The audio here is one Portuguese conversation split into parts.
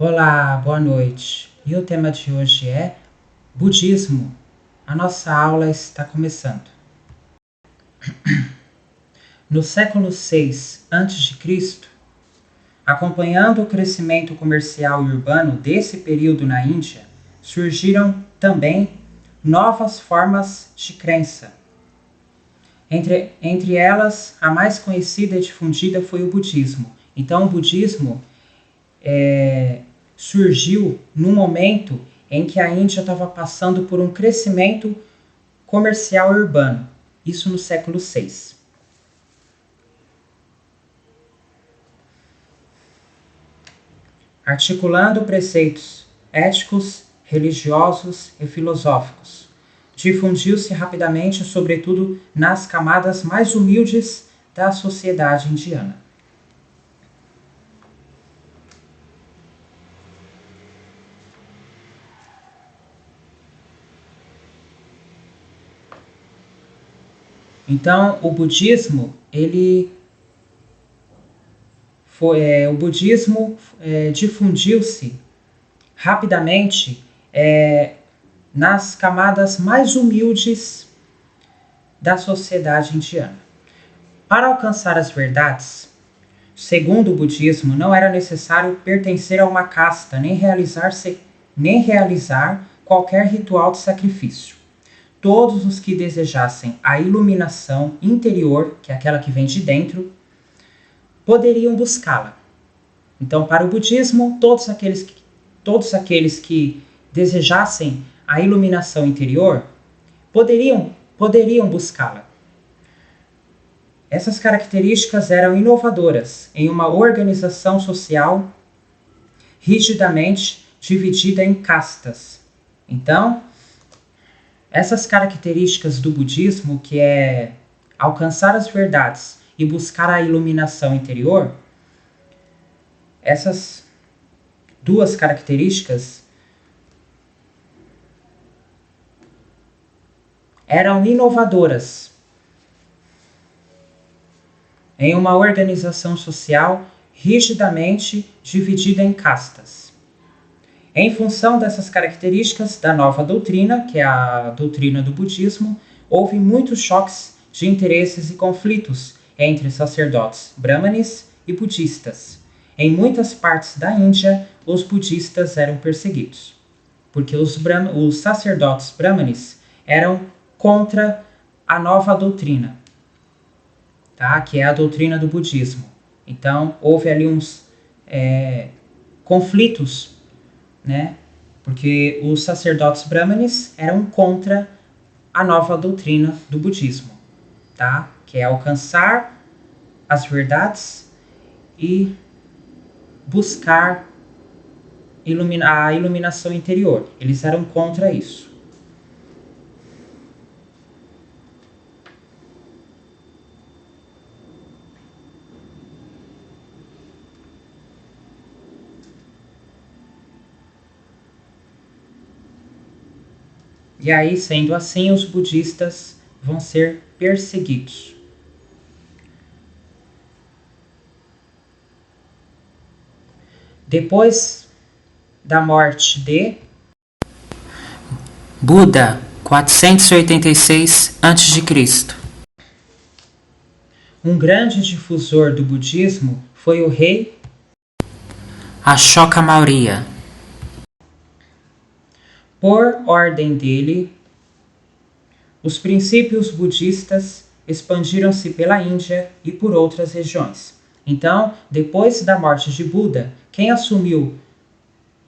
Olá, boa noite. E o tema de hoje é Budismo. A nossa aula está começando. No século VI a.C., acompanhando o crescimento comercial e urbano desse período na Índia, surgiram também novas formas de crença. Entre elas, a mais conhecida e difundida foi o budismo. Então, o budismo surgiu num momento em que a Índia estava passando por um crescimento comercial e urbano. Isso no século VI. Articulando preceitos éticos, religiosos e filosóficos. Difundiu-se rapidamente, sobretudo nas camadas mais humildes da sociedade indiana. Então, o budismo, difundiu-se rapidamente nas camadas mais humildes da sociedade indiana. Para alcançar as verdades, segundo o budismo, não era necessário pertencer a uma casta, nem realizar qualquer ritual de sacrifício. Todos os que desejassem a iluminação interior, que é aquela que vem de dentro, poderiam buscá-la. Então, para o budismo, todos aqueles que desejassem a iluminação interior poderiam buscá-la. Essas características eram inovadoras em uma organização social rigidamente dividida em castas. Então, essas características do budismo, que é alcançar as verdades e buscar a iluminação interior, essas duas características eram inovadoras em uma organização social rigidamente dividida em castas. Em função dessas características da nova doutrina, que é a doutrina do budismo, houve muitos choques de interesses e conflitos entre sacerdotes brahmanes e budistas. Em muitas partes da Índia, os budistas eram perseguidos, porque os sacerdotes brahmanes eram contra a nova doutrina, tá? Que é a doutrina do budismo. Então, houve ali uns conflitos, né? Porque os sacerdotes brahmanes eram contra a nova doutrina do budismo, tá? Que é alcançar as verdades e buscar a iluminação interior. Eles eram contra isso. E aí, sendo assim, os budistas vão ser perseguidos. Depois da morte de Buda, 486 a.C., um grande difusor do budismo foi o rei Ashoka Maurya. Por ordem dele, os princípios budistas expandiram-se pela Índia e por outras regiões. Então, depois da morte de Buda, quem assumiu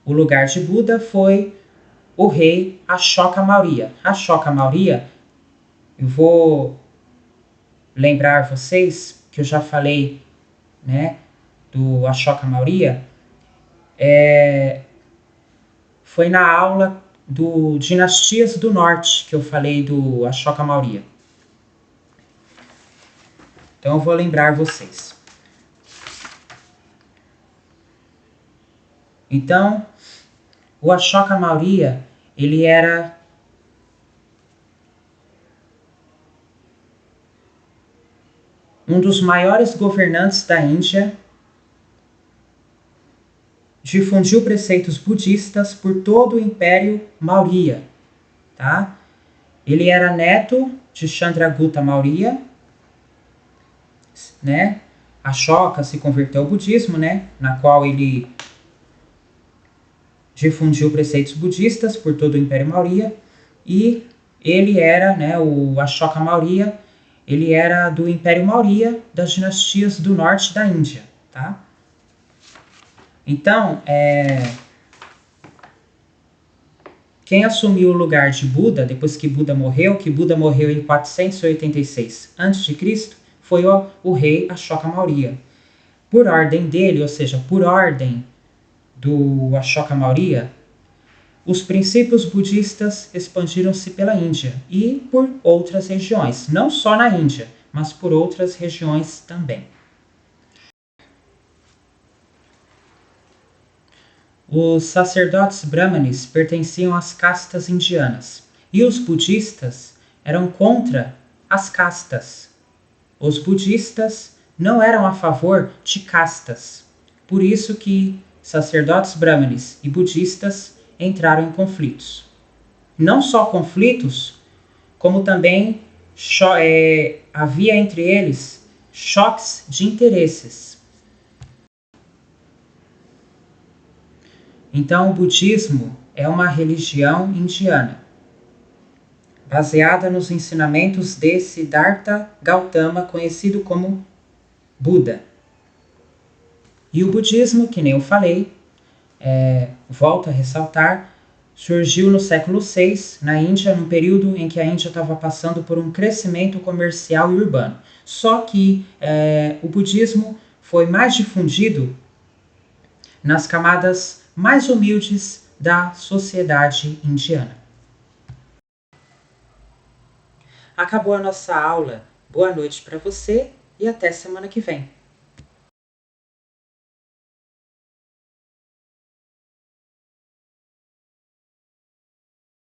o lugar de Buda foi o rei Ashoka Maurya. Ashoka Maurya, eu vou lembrar vocês que eu já falei, né, do Ashoka Maurya, foi na aula do Dinastias do Norte que eu falei do Ashoka Maurya. Então eu vou lembrar vocês. Então, o Ashoka Maurya, ele era um dos maiores governantes da Índia difundiu preceitos budistas por todo o Império Maurya, tá? Ele era neto de Chandragupta Maurya, né? Ashoka se converteu ao budismo, né? Na qual ele difundiu preceitos budistas por todo o Império Maurya, e ele era, né, o Ashoka Maurya, ele era do Império Maurya, das dinastias do norte da Índia, tá? Então, quem assumiu o lugar de Buda, depois que Buda morreu em 486 a.C., foi o rei Ashoka Maurya. Por ordem dele, ou seja, por ordem do Ashoka Maurya, os princípios budistas expandiram-se pela Índia e por outras regiões, não só na Índia, mas por outras regiões também. Os sacerdotes brahmanes pertenciam às castas indianas e os budistas eram contra as castas. Os budistas não eram a favor de castas, por isso que sacerdotes brahmanes e budistas entraram em conflitos. Não só conflitos, como também havia entre eles choques de interesses. Então, o budismo é uma religião indiana, baseada nos ensinamentos de Siddhartha Gautama, conhecido como Buda. E o budismo, que nem eu falei, volto a ressaltar, surgiu no século VI, na Índia, num período em que a Índia estava passando por um crescimento comercial e urbano. Só que o budismo foi mais difundido nas camadas mais humildes da sociedade indiana. Acabou a nossa aula. Boa noite para você e até semana que vem.